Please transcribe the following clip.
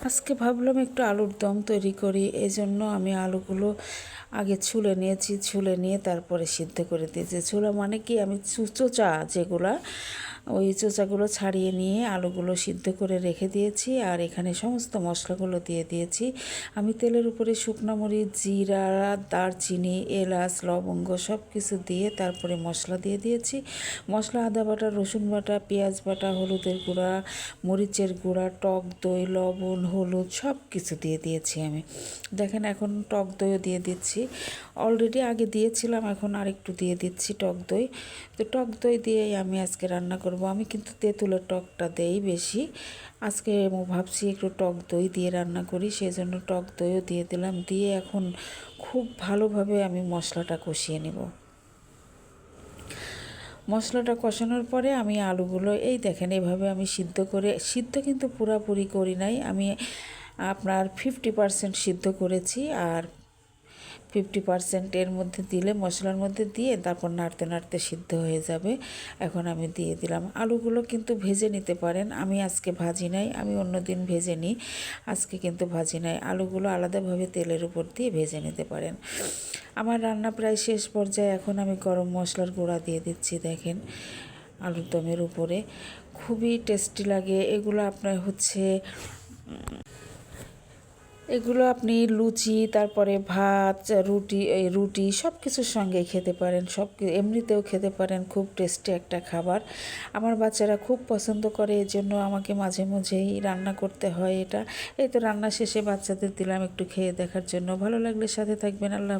আজকে ভাবলাম একটু আলুর দম তৈরি করি, এই জন্য আমি আলুগুলো আগে ছুলে নিয়েছি, ছুলে নিয়ে তারপরে সিদ্ধ করে দিয়েছি। ছুলা মানে কি, আমি চোচা যেগুলা, ওই চোচাগুলো ছাড়িয়ে নিয়ে আলুগুলো সিদ্ধ করে রেখে দিয়েছি। আর এখানে সমস্ত মশলাগুলো দিয়ে দিয়েছি। আমি তেলের উপরে শুকনো মরিচ, জিরা, দারচিনি, এলাচ, লবঙ্গ সব কিছু দিয়ে তারপরে মশলা দিয়ে দিয়েছি। মশলা আদা বাটা, রসুন বাটা, পেঁয়াজ বাটা, হলুদের গুঁড়া, মরিচের গুঁড়া, টক দই, লবণ, হলুদ সব কিছু দিয়ে দিয়েছি আমি। দেখেন এখন টক দইও দিয়ে দিচ্ছি। অলরেডি আগে দিয়েছিলাম, এখন আরেকটু দিয়ে দিচ্ছি টক দই। তো টক দই দিয়েই আমি আজকে রান্না করব। আমি কিন্তু তেঁতুলের টকটা দেই বেশি। আজকে ভাবছি একটু টক দই দিয়ে রান্না করি, সেই জন্য টক দইও দিয়ে দিলাম। দিয়ে এখন খুব ভালোভাবে আমি মশলাটা কষিয়ে নেব। মশলাটা কষানোর পরে আমি আলুগুলো এই দেখেন এভাবে আমি সিদ্ধ কিন্তু পুরাপুরি করি নাই, আমি আপনার 50% সিদ্ধ করেছি। আর 50% এর মধ্যে দিলে, মশলার মধ্যে দিয়ে তারপর নাড়তে নাড়তে সিদ্ধ হয়ে যাবে। এখন আমি দিয়ে দিলাম। আলুগুলো কিন্তু ভেজে নিতে পারেন, আমি আজকে ভাজি নাই, আমি অন্য দিন ভেজে নিই, আজকে কিন্তু ভাজি নাই। আলুগুলো আলাদাভাবে তেলের উপর দিয়ে ভেজে নিতে পারেন। আমার রান্না প্রায় শেষ পর্যায়ে। এখন আমি গরম মশলার গুঁড়া দিয়ে দিচ্ছি। দেখেন আলুর দমের উপরে খুবই টেস্টি লাগে এগুলো। আপনার এগুলো আপনি লুচি, তারপরে ভাত, রুটি সব কিছুর সঙ্গে খেতে পারেন, এমনিতেও খেতে পারেন। খুব টেস্টি একটা খাবার। আমার বাচ্চারা খুব পছন্দ করে, এজন্য আমাকে মাঝে মাঝেই রান্না করতে হয় এটা। এই তো রান্না শেষে বাচ্চাদের দিলাম একটু খেয়ে দেখার জন্য। ভালো লাগলে সাথে থাকবেন। আল্লাহ।